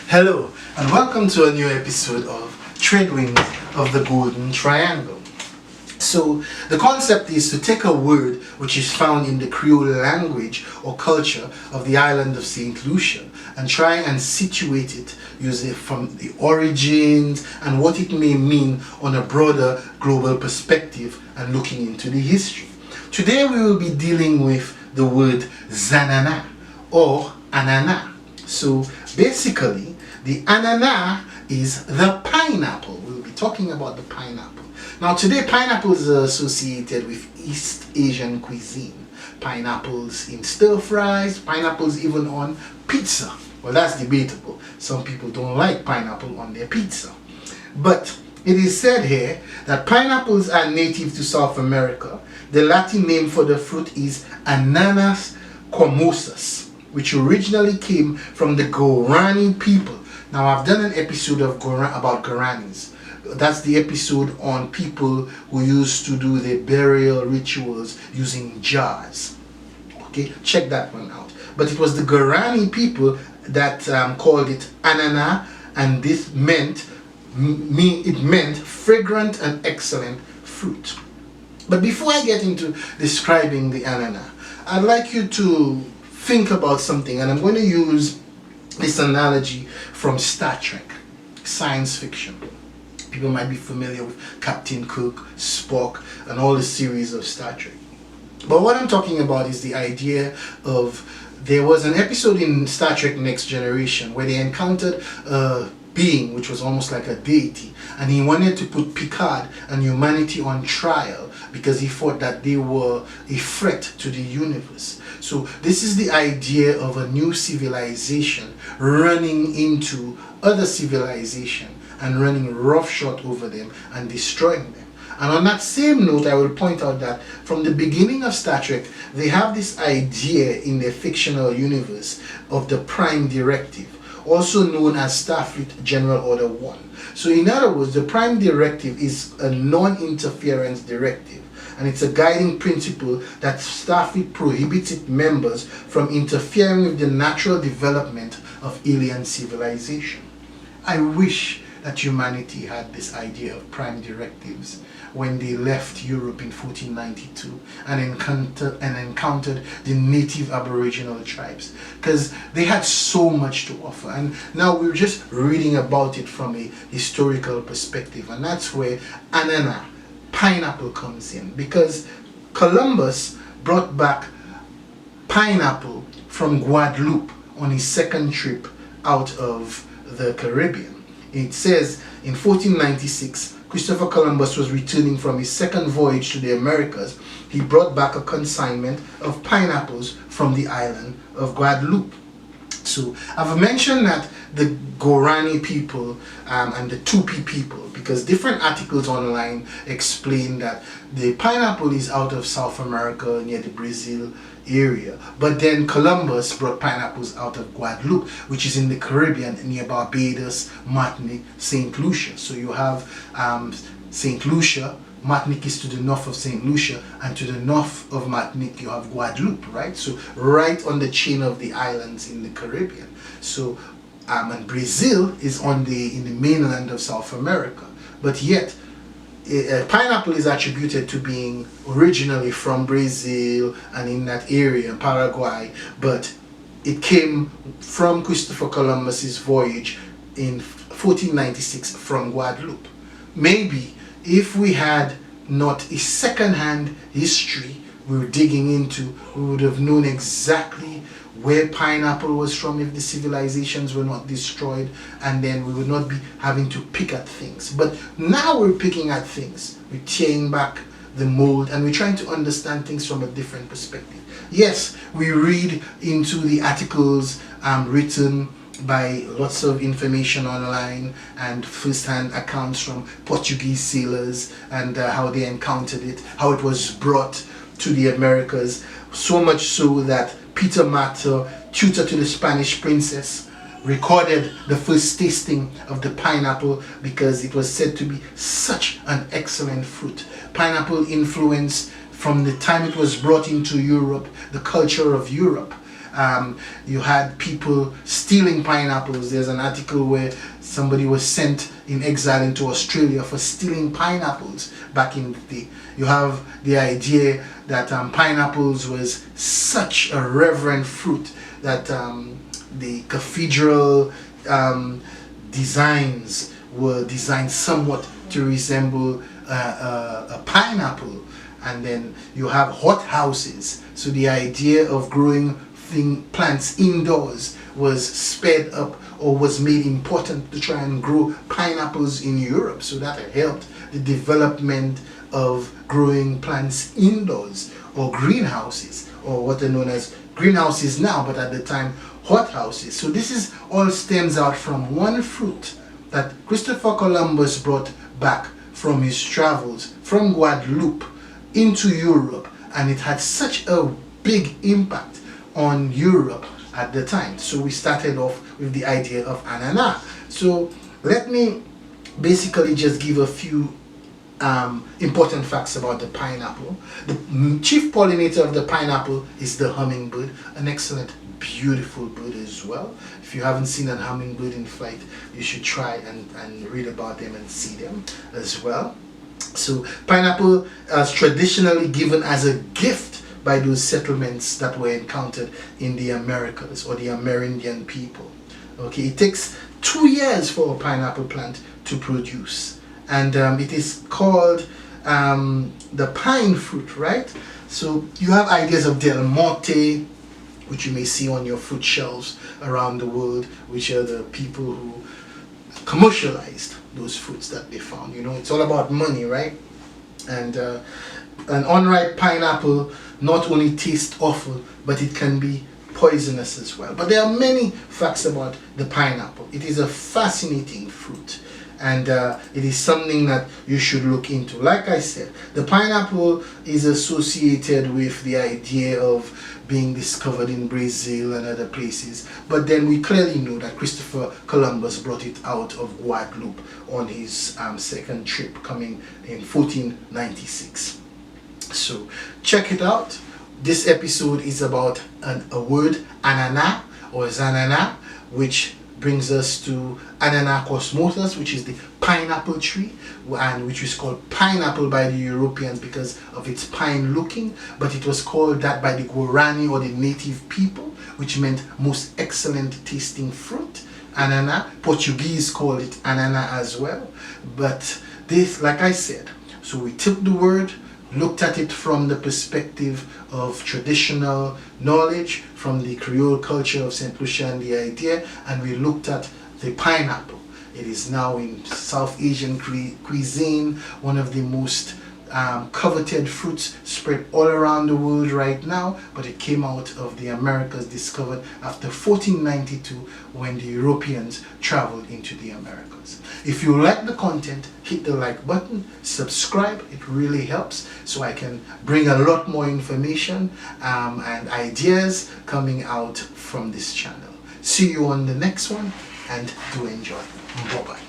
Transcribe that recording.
Hello and welcome to a new episode of Trade Winds of the Golden Triangle. So the concept is to take a word which is found in the Creole language or culture of the island of St. Lucia and try and situate it using from the origins and what it may mean on a broader global perspective and looking into the history. Today we will be dealing with the word zanana or anana. So basically the ananas is the pineapple. We'll be talking about the pineapple. Now today pineapples are associated with East Asian cuisine. Pineapples in stir fries, pineapples even on pizza. Well, that's debatable. Some people don't like pineapple on their pizza. But it is said here that pineapples are native to South America. The Latin name for the fruit is ananas comosus, which originally came from the Guarani people. Now I've done an episode of about Guaranis. That's the episode on people who used to do their burial rituals using jars. Okay, check that one out. But it was the Guarani people that called it anana, and this meant fragrant and excellent fruit. But before I get into describing the anana, I'd like you to think about something, and I'm going to use this analogy from Star Trek, science fiction. People might be familiar with Captain Kirk, Spock, and all the series of Star Trek. But what I'm talking about is the idea of, there was an episode in Star Trek Next Generation where they encountered a being which was almost like a deity, and he wanted to put Picard and humanity on trial because he thought that they were a threat to the universe. So this is the idea of a new civilization running into other civilization and running roughshod over them and destroying them. And on that same note, I will point out that from the beginning of Star Trek, they have this idea in their fictional universe of the Prime Directive, also known as Starfleet General Order 1. So in other words, the Prime Directive is a non-interference directive, and it's a guiding principle that Starfleet prohibits its members from interfering with the natural development of alien civilization. I wish that humanity had this idea of prime directives when they left Europe in 1492 and encountered the native Aboriginal tribes, because they had so much to offer, and now we're just reading about it from a historical perspective. And that's where anana, pineapple, comes in, because Columbus brought back pineapple from Guadeloupe on his second trip out of the Caribbean. It says in 1496, Christopher Columbus was returning from his second voyage to the Americas. He brought back a consignment of pineapples from the island of Guadeloupe. So I've mentioned that the Guarani people and the Tupi people, because different articles online explain that the pineapple is out of South America near the Brazil area, but then Columbus brought pineapples out of Guadeloupe, which is in the Caribbean near Barbados, Martinique, St. Lucia. So you have St. Lucia, Martinique is to the north of St. Lucia, and to the north of Martinique you have Guadeloupe, right? So right on the chain of the islands in the Caribbean. So and Brazil is in the mainland of South America, but yet pineapple is attributed to being originally from Brazil and in that area, Paraguay, but it came from Christopher Columbus's voyage in 1496 from Guadeloupe. Maybe if we had not a second-hand history we were digging into, we would have known exactly where pineapple was from if the civilizations were not destroyed, and then we would not be having to pick at things. But now we're picking at things. We're tearing back the mold and we're trying to understand things from a different perspective. Yes, we read into the articles written by lots of information online and first-hand accounts from Portuguese sailors and how they encountered it, how it was brought to the Americas, so much so that Peter Martyr, tutor to the Spanish princess, recorded the first tasting of the pineapple because it was said to be such an excellent fruit. Pineapple influenced from the time it was brought into Europe, the culture of Europe. You had people stealing pineapples. There's an article where somebody was sent in exile into Australia for stealing pineapples back in the day. You have the idea that pineapples was such a reverent fruit that the cathedral designs were designed somewhat to resemble a pineapple. And then you have hothouses. So the idea of growing plants indoors was sped up or was made important to try and grow pineapples in Europe. So that helped the development of growing plants indoors, or greenhouses, or what are known as greenhouses now, but at the time hothouses. So this is all stems out from one fruit that Christopher Columbus brought back from his travels from Guadeloupe into Europe, and it had such a big impact on Europe at the time. So we started off with the idea of ananas. So let me basically just give a few important facts about the pineapple. The chief pollinator of the pineapple is the hummingbird, an excellent, beautiful bird as well. If you haven't seen a hummingbird in flight, you should try and read about them and see them as well. So pineapple is traditionally given as a gift by those settlements that were encountered in the Americas, or the Amerindian people. Okay, it takes 2 years for a pineapple plant to produce, and it is called the pine fruit, right? So you have ideas of Del Monte, which you may see on your fruit shelves around the world, which are the people who commercialized those fruits that they found. You know, it's all about money, right? And an unripe pineapple not only tastes awful, but it can be poisonous as well. But there are many facts about the pineapple. It is a fascinating fruit, and it is something that you should look into. Like I said, the pineapple is associated with the idea of being discovered in Brazil and other places, but then we clearly know that Christopher Columbus brought it out of Guadeloupe on his second trip, coming in 1496. So check it out. This episode is about a word, ananas or zanana, which brings us to ananas comosus, which is the pineapple tree, and which is called pineapple by the Europeans because of its pine looking, but it was called that by the Guarani, or the native people, which meant most excellent tasting fruit. Ananas, Portuguese called it ananas as well. But this, like I said, so we took the word, looked at it from the perspective of traditional knowledge, from the Creole culture of St. Lucia and the idea, and we looked at the pineapple. It is now in South Asian cuisine, one of the most coveted fruits spread all around the world right now, but it came out of the Americas, discovered after 1492 when the Europeans traveled into the Americas. If you like the content, hit the like button, subscribe, it really helps, so I can bring a lot more information and ideas coming out from this channel. See you on the next one, and do enjoy. Bye bye.